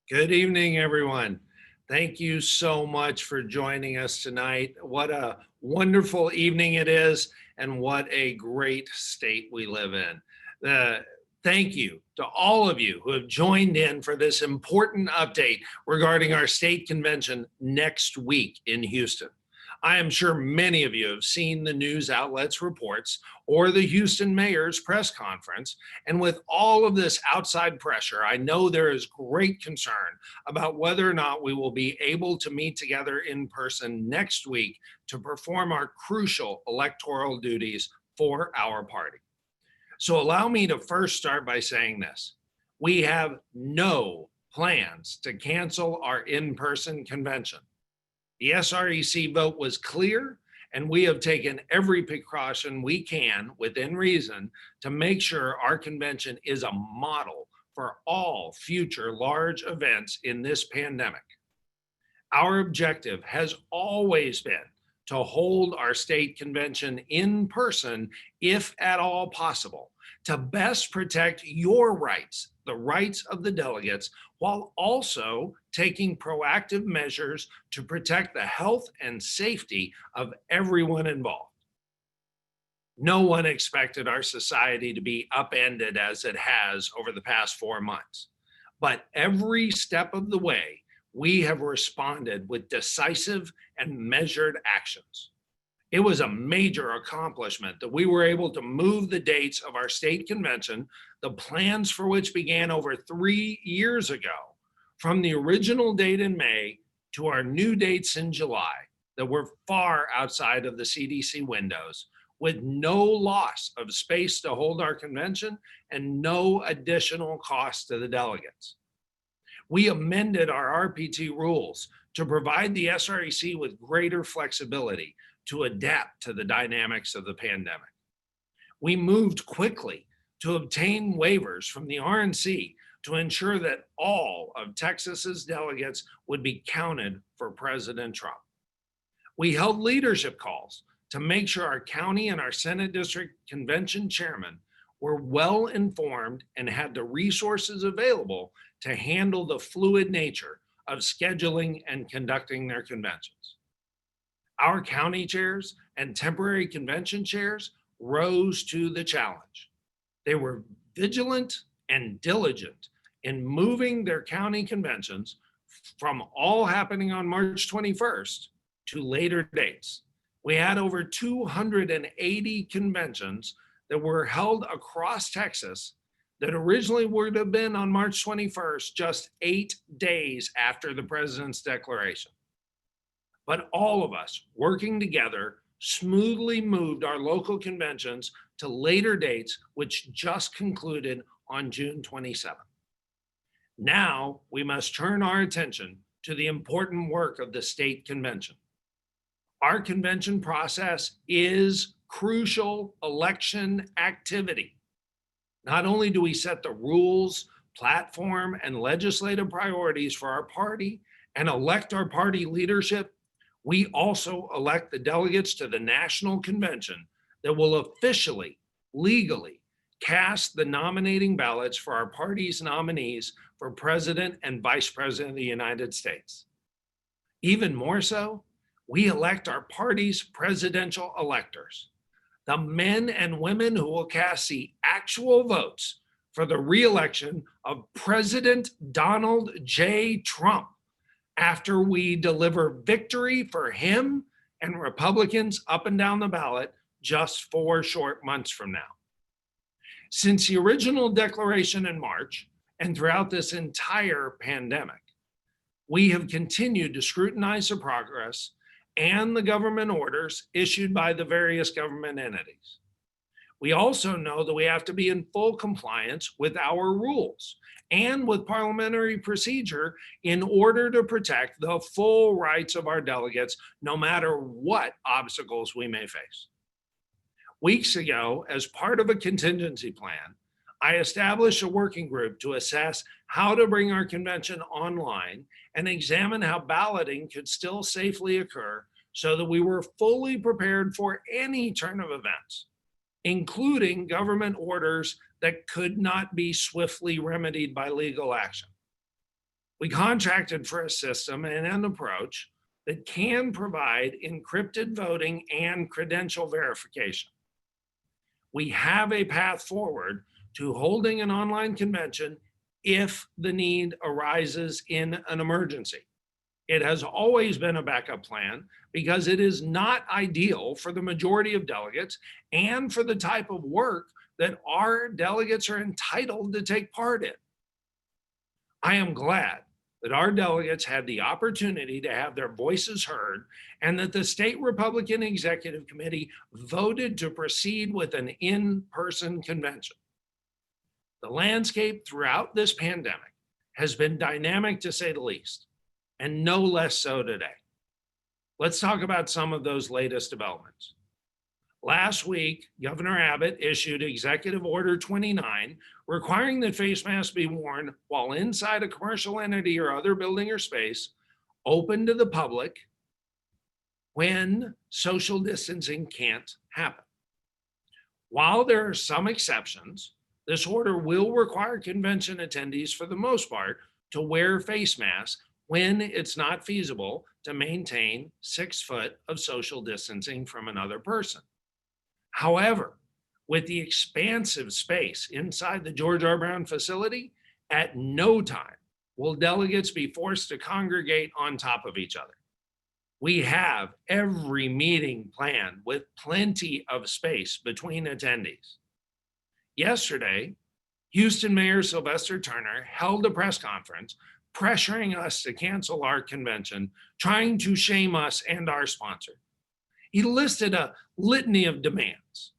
Good evening, everyone. Thank you so much for joining us tonight. What a wonderful evening it is, and what a great state we live in. Thank you to all of you who have joined in for this important update regarding our state convention next week in Houston. I am sure many of you have seen the news outlets' reports or the Houston mayor's press conference. And with all of this outside pressure, I know there is great concern about whether or not we will be able to meet together in person next week to perform our crucial electoral duties for our party. So allow me to first start by saying this. We have no plans to cancel our in-person convention. The SREC vote was clear, and we have taken every precaution we can within reason to make sure our convention is a model for all future large events in this pandemic. Our objective has always been to hold our state convention in person, if at all possible, to best protect your rights, the rights of the delegates, while also taking proactive measures to protect the health and safety of everyone involved. No one expected our society to be upended as it has over the past 4 months, but every step of the way, we have responded with decisive and measured actions. It was a major accomplishment that we were able to move the dates of our state convention, the plans for which began over 3 years ago, from the original date in May to our new dates in July that were far outside of the CDC windows, with no loss of space to hold our convention and no additional cost to the delegates. We amended our RPT rules to provide the SREC with greater flexibility to adapt to the dynamics of the pandemic. We moved quickly to obtain waivers from the RNC to ensure that all of Texas's delegates would be counted for President Trump. We held leadership calls to make sure our county and our Senate District Convention chairmen were well informed and had the resources available to handle the fluid nature of scheduling and conducting their conventions. Our county chairs and temporary convention chairs rose to the challenge. They were vigilant and diligent in moving their county conventions from all happening on March 21st to later dates. We had over 280 conventions that were held across Texas that originally would have been on March 21st, just 8 days after the president's declaration. But all of us working together smoothly moved our local conventions to later dates, which just concluded on June 27th. Now we must turn our attention to the important work of the state convention. Our convention process is crucial election activity. Not only do we set the rules, platform, and legislative priorities for our party and elect our party leadership, we also elect the delegates to the national convention that will officially, legally cast the nominating ballots for our party's nominees for president and vice president of the United States. Even more so, we elect our party's presidential electors, the men and women who will cast the actual votes for the re-election of President Donald J. Trump after we deliver victory for him and Republicans up and down the ballot just 4 short months from now. Since the original declaration in March and throughout this entire pandemic, we have continued to scrutinize the progress and the government orders issued by the various government entities. We also know that we have to be in full compliance with our rules and with parliamentary procedure in order to protect the full rights of our delegates, no matter what obstacles we may face. Weeks ago, as part of a contingency plan, I established a working group to assess how to bring our convention online and examine how balloting could still safely occur so that we were fully prepared for any turn of events. including government orders that could not be swiftly remedied by legal action. We contracted for a system and an approach that can provide encrypted voting and credential verification. We have a path forward to holding an online convention if the need arises in an emergency. It has always been a backup plan because it is not ideal for the majority of delegates and for the type of work that our delegates are entitled to take part in. I am glad that our delegates had the opportunity to have their voices heard and that the State Republican Executive Committee voted to proceed with an in-person convention. The landscape throughout this pandemic has been dynamic to say the least, and no less so today. Let's talk about some of those latest developments. Last week, Governor Abbott issued Executive Order 29, requiring that face masks be worn while inside a commercial entity or other building or space open to the public when social distancing can't happen. While there are some exceptions, this order will require convention attendees, for the most part, to wear face masks when it's not feasible to maintain 6 foot of social distancing from another person. However, with the expansive space inside the George R. Brown facility, at no time will delegates be forced to congregate on top of each other. We have every meeting planned with plenty of space between attendees. Yesterday, Houston Mayor Sylvester Turner held a press conference pressuring us to cancel our convention, trying to shame us and our sponsor. He listed a litany of demands.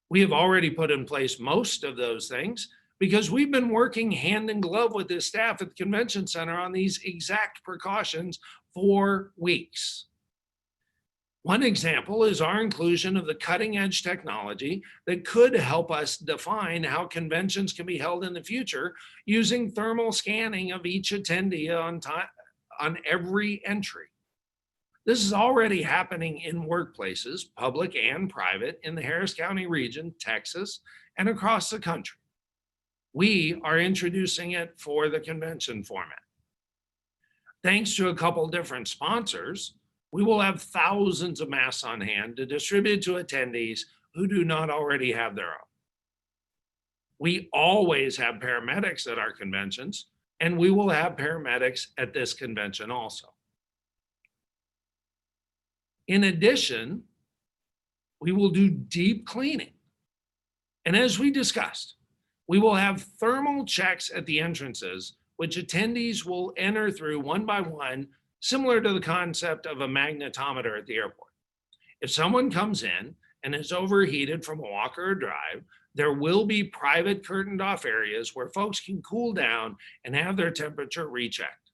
We have already put in place most of those things because we've been working hand in glove with his staff at the convention center on these exact precautions for weeks. One example is our inclusion of the cutting edge technology that could help us define how conventions can be held in the future using thermal scanning of each attendee on every entry. This is already happening in workplaces, public and private, in the Harris County region, Texas, and across the country. We are introducing it for the convention format. Thanks to a couple different sponsors, we will have thousands of masks on hand to distribute to attendees who do not already have their own. We always have paramedics at our conventions, and we will have paramedics at this convention also. In addition, we will do deep cleaning. And as we discussed, we will have thermal checks at the entrances, which attendees will enter through one by one, similar to the concept of a magnetometer at the airport. If someone comes in and is overheated from a walk or a drive, there will be private curtained off areas where folks can cool down and have their temperature rechecked.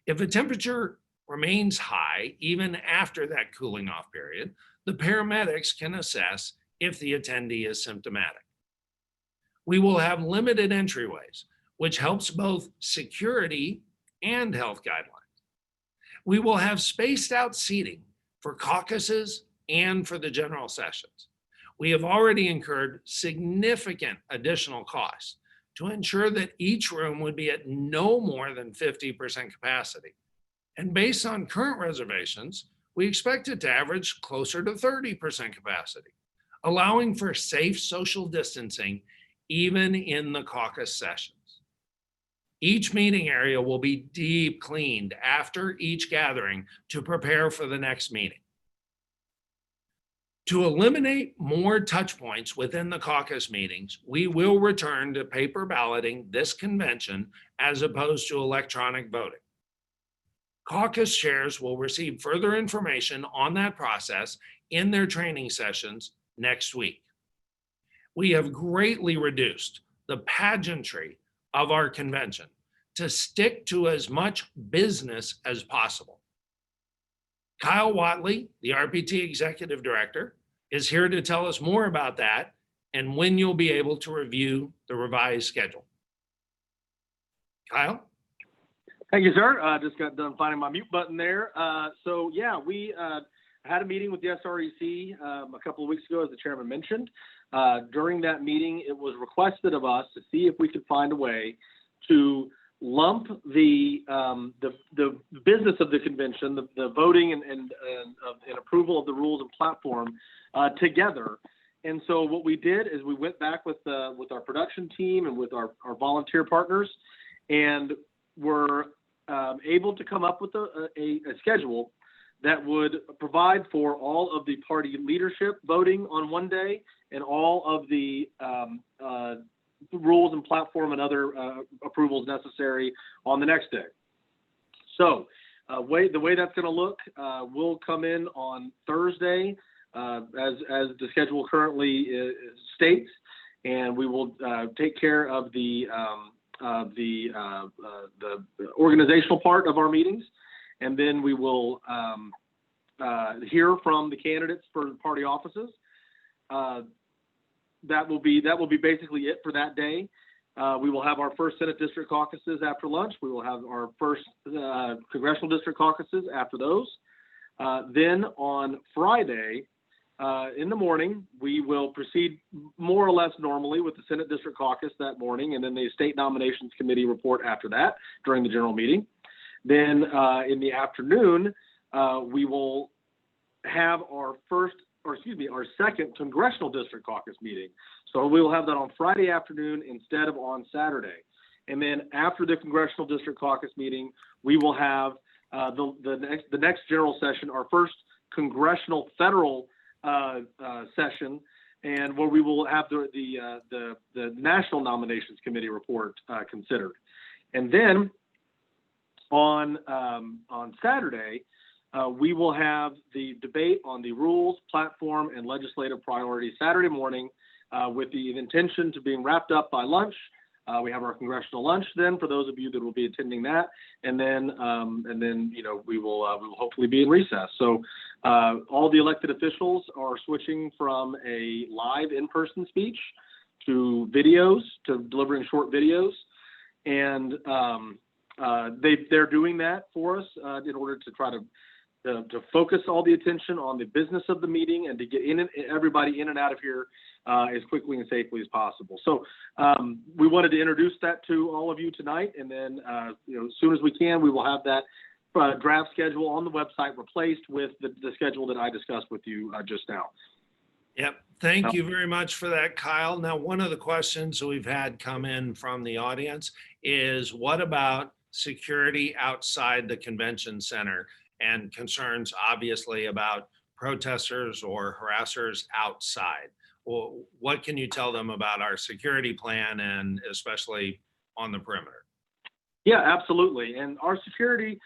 If a temperature remains high even after that cooling off period, the paramedics can assess if the attendee is symptomatic. We will have limited entryways, which helps both security and health guidelines. We will have spaced out seating for caucuses and for the general sessions. We have already incurred significant additional costs to ensure that each room would be at no more than 50% capacity. And based on current reservations, we expect it to average closer to 30% capacity, allowing for safe social distancing even in the caucus sessions. Each meeting area will be deep cleaned after each gathering to prepare for the next meeting. To eliminate more touch points within the caucus meetings, we will return to paper balloting this convention as opposed to electronic voting. Caucus chairs will receive further information on that process in their training sessions next week. We have greatly reduced the pageantry of our convention to stick to as much business as possible. Kyle Watley, the RPT Executive Director, is here to tell us more about that and when you'll be able to review the revised schedule. Kyle? Thank you, sir. Just got done finding my mute button there. We had a meeting with the SREC a couple of weeks ago, as the chairman mentioned. During that meeting, it was requested of us to see if we could find a way to lump the business of the convention, the voting and approval of the rules and platform together. And so what we did is we went back with our production team and with our volunteer partners, and were able to come up with a schedule that would provide for all of the party leadership voting on one day and all of the rules and platform and other approvals necessary on the next day. So the way that's going to look, we'll come in on Thursday as the schedule currently states, and we will take care of the organizational part of our meetings, and then we will hear from the candidates for the party offices. That will be basically it for that day. We will have our first Senate district caucuses after lunch. We will have our first congressional district caucuses after those. Then on Friday in the morning, we will proceed more or less normally with the Senate district caucus that morning, and then the state nominations committee report after that during the general meeting. Then in the afternoon, we will have our second congressional district caucus meeting. So we will have that on Friday afternoon instead of on Saturday. And then after the congressional district caucus meeting, we will have the next general session, our first congressional federal session, and where we will have the National Nominations Committee report considered. And then on Saturday, we will have the debate on the rules, platform, and legislative priorities Saturday morning, with the intention to being wrapped up by lunch. We have our congressional lunch then for those of you that will be attending that, and then we will hopefully be in recess. So all the elected officials are switching from a live in-person speech to videos, to delivering short videos, and they're doing that for us in order to try to focus all the attention on the business of the meeting and to get everybody in and out of here as quickly and safely as possible. So we wanted to introduce that to all of you tonight, and then as soon as we can, we will have that draft schedule on the website replaced with the schedule that I discussed with you just now. Yep. Thank you very much for that, Kyle. Now, one of the questions we've had come in from the audience is, what about security outside the convention center, and concerns obviously about protesters or harassers outside? Well, what can you tell them about our security plan, and especially on the perimeter? Yeah, absolutely. And our security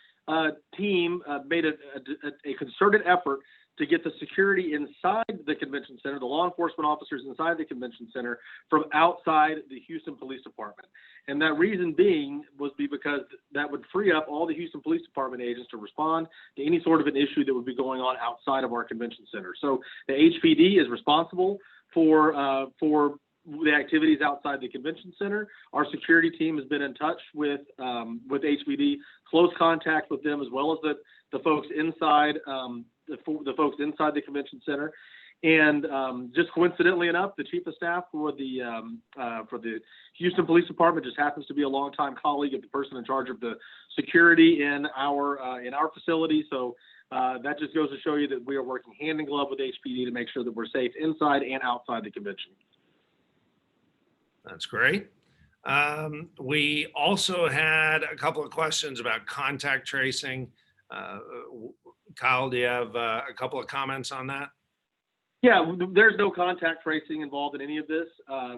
team made a concerted effort to get the security inside the convention center, the law enforcement officers inside the convention center, from outside the Houston Police Department. And that reason being was because that would free up all the Houston Police Department agents to respond to any sort of an issue that would be going on outside of our convention center. So the HPD is responsible for the activities outside the convention center. Our security team has been in touch with HPD, close contact with them, as well as the folks inside the folks inside the convention center. And just coincidentally enough, the chief of staff for the Houston Police Department just happens to be a longtime colleague of the person in charge of the security in our facility. So that just goes to show you that we are working hand in glove with HPD to make sure that we're safe inside and outside the convention. That's great. We also had a couple of questions about contact tracing. Kyle, do you have a couple of comments on that? Yeah, there's no contact tracing involved in any of this.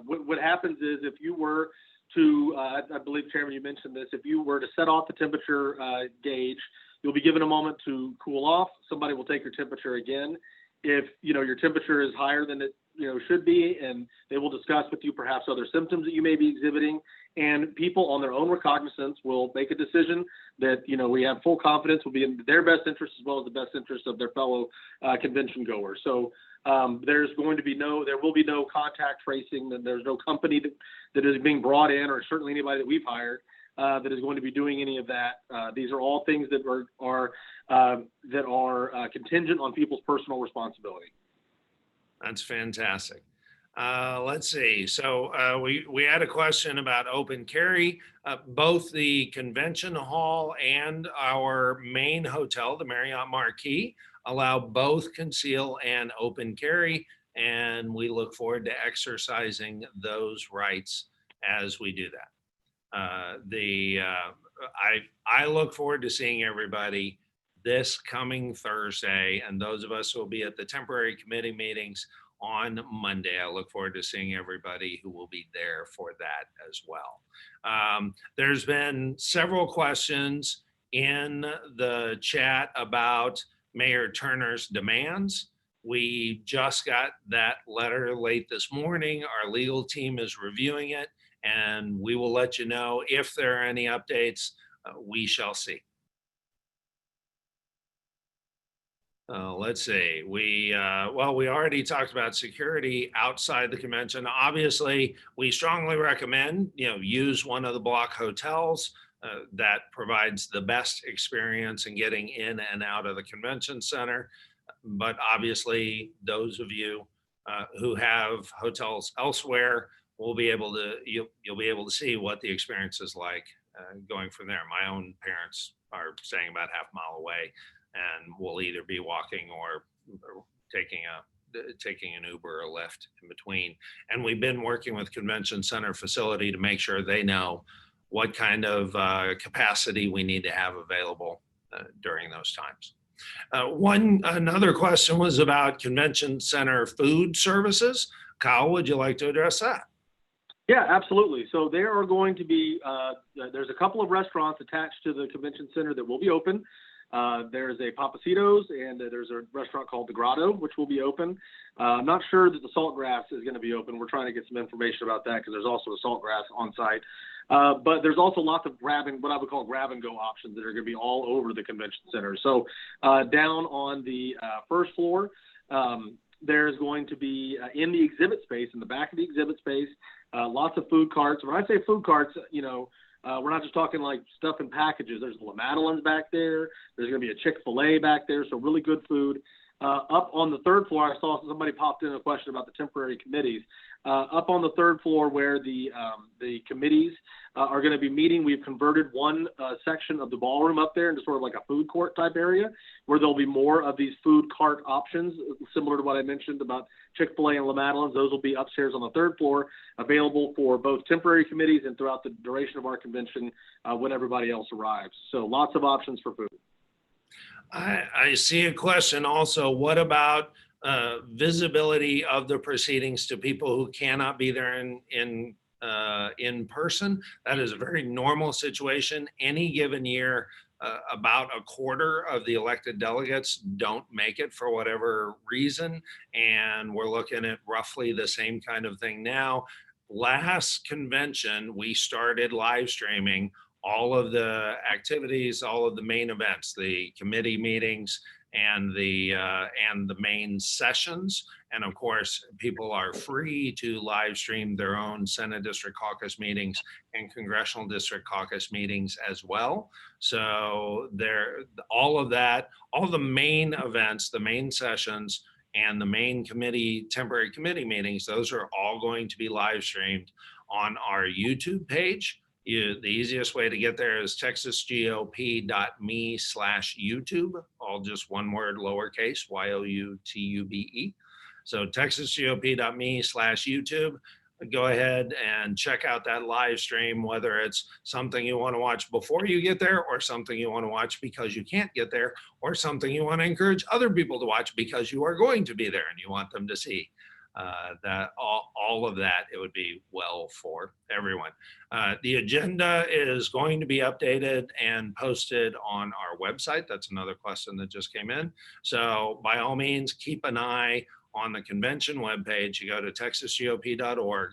What happens is, if you were to, I believe, Chairman, you mentioned this, if you were to set off the temperature gauge, you'll be given a moment to cool off. Somebody will take your temperature again. If your temperature is higher than it should be, and they will discuss with you perhaps other symptoms that you may be exhibiting, and people on their own recognizance will make a decision that we have full confidence will be in their best interest as well as the best interest of their fellow convention goers. So there will be no contact tracing, and there's no company that is being brought in, or certainly anybody that we've hired that is going to be doing any of that. These are all things that are contingent on people's personal responsibility. That's fantastic. Let's see. So we had a question about open carry. Both the convention hall and our main hotel, the Marriott Marquis, allow both conceal and open carry, and we look forward to exercising those rights as we do that. I look forward to seeing everybody this coming Thursday, and those of us who will be at the temporary committee meetings on Monday. I look forward to seeing everybody who will be there for that as well. There's been several questions in the chat about Mayor Turner's demands. We just got that letter late this morning. Our legal team is reviewing it, and we will let you know if there are any updates. We shall see. Let's see. We already talked about security outside the convention. Obviously, we strongly recommend use one of the block hotels that provides the best experience in getting in and out of the convention center. But obviously, those of you who have hotels elsewhere will be able to you'll be able to see what the experience is like going from there. My own parents are staying about half a mile away, and we'll either be walking or taking an Uber or Lyft in between. And we've been working with Convention Center facility to make sure they know what kind of capacity we need to have available during those times. Another question was about Convention Center food services. Kyle, would you like to address that? Yeah, absolutely. So there are going to be, there's a couple of restaurants attached to the convention center that will be open. There's a Papacitos, and there's a restaurant called the Grotto, which will be open. I'm not sure that the Saltgrass is going to be open. We're trying to get some information about that because there's also a Saltgrass on site. But there's also lots of what I would call grab and go options that are going to be all over the convention center. So down on the first floor, there's going to be in the exhibit space, in the back of the exhibit space, lots of food carts. When I say food carts, we're not just talking like stuff in packages. There's La Madeleine's back there. There's going to be a Chick-fil-A back there, so really good food. Up on the third floor, I saw somebody popped in a question about the temporary committees. Up on the third floor where the committees are going to be meeting, we've converted one section of the ballroom up there into sort of like a food court type area where there'll be more of these food cart options, similar to what I mentioned about Chick-fil-A and La Madeleine's. Those will be upstairs on the third floor, available for both temporary committees and throughout the duration of our convention when everybody else arrives. So lots of options for food. I see a question also. What about visibility of the proceedings to people who cannot be there in person? That is a very normal situation. Any given year, about a quarter of the elected delegates don't make it for whatever reason, and we're looking at roughly the same kind of thing now. Last convention, we started live streaming all of the activities, all of the main events, the committee meetings, and the main sessions. And of course, people are free to live stream their own Senate District Caucus meetings and Congressional District Caucus meetings as well. So all of that, all the main events, the main sessions, and the main temporary committee meetings, those are all going to be live streamed on our YouTube page. The easiest way to get there is texasgop.me/YouTube, all just one word, lowercase, YOUTUBE. So texasgop.me/YouTube. Go ahead and check out that live stream, whether it's something you want to watch before you get there or something you want to watch because you can't get there, or something you want to encourage other people to watch because you are going to be there and you want them to see. That all of that, it would be well for everyone. The agenda is going to be updated and posted on our website. That's another question that just came in. So by all means, keep an eye on the convention webpage. You go to texasgop.org,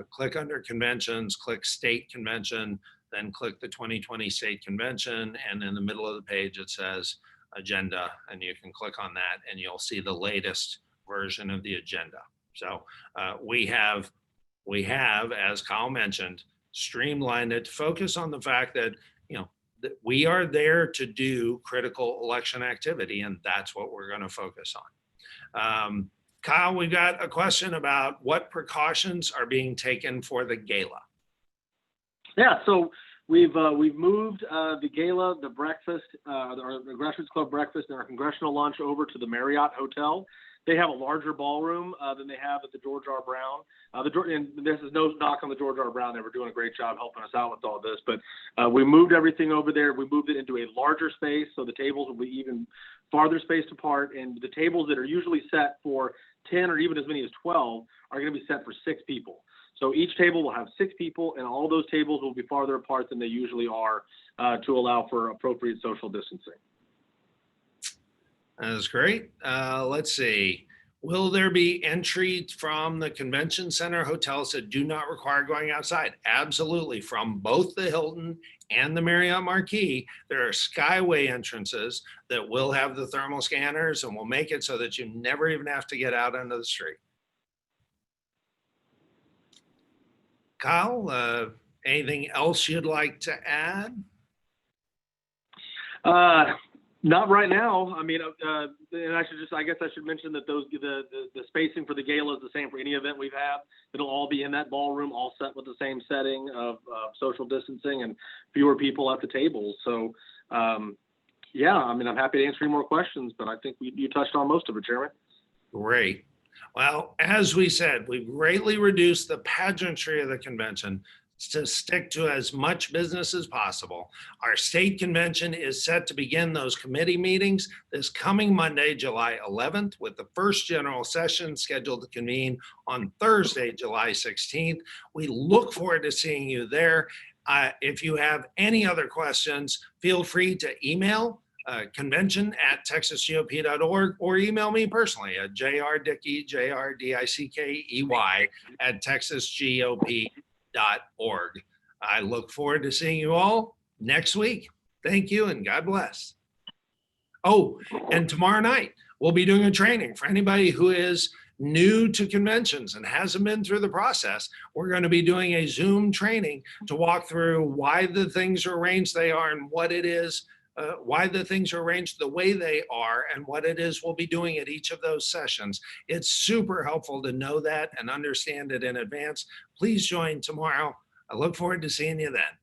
click under conventions, click state convention, then click the 2020 state convention. And in the middle of the page, it says agenda, and you can click on that and you'll see the latest version of the agenda. So we have, as Kyle mentioned, streamlined it to focus on the fact that, that we are there to do critical election activity, and that's what we're going to focus on. Kyle, we've got a question about what precautions are being taken for the gala. Yeah, so we've moved the gala, the breakfast, our Grassroots Club breakfast, and our congressional lunch over to the Marriott Hotel. They have a larger ballroom than they have at the George R. Brown. And this is no knock on the George R. Brown. They were doing a great job helping us out with all this. But we moved everything over there. We moved it into a larger space, so the tables will be even farther spaced apart. And the tables that are usually set for 10 or even as many as 12 are going to be set for 6 people. So each table will have 6 people, and all those tables will be farther apart than they usually are to allow for appropriate social distancing. That is great. Let's see. Will there be entry from the convention center hotels that do not require going outside? Absolutely. From both the Hilton and the Marriott Marquis, there are skyway entrances that will have the thermal scanners and will make it so that you never even have to get out onto the street. Kyle, anything else you'd like to add? Not right now. I mean, and I guess I should mention that the spacing for the gala is the same for any event we've had. It'll all be in that ballroom, all set with the same setting of social distancing and fewer people at the tables. So, yeah, I mean, I'm happy to answer any more questions, but I think you touched on most of it, Chairman. Great. Well, as we said, we've greatly reduced the pageantry of the convention to stick to as much business as possible. Our state convention is set to begin those committee meetings this coming Monday, July 11th, with the first general session scheduled to convene on Thursday, July 16th. We look forward to seeing you there. If you have any other questions, feel free to email convention@texasgop.org or email me personally at jrdickey, jrdickey @texasgop.org. I look forward to seeing you all next week. Thank you and God bless. Oh, and tomorrow night we'll be doing a training for anybody who is new to conventions and hasn't been through the process. We're going to be doing a Zoom training to walk through why the things are arranged they are and what it is, why the things are arranged the way they are and what it is we'll be doing at each of those sessions. It's super helpful to know that and understand it in advance. Please join tomorrow. I look forward to seeing you then.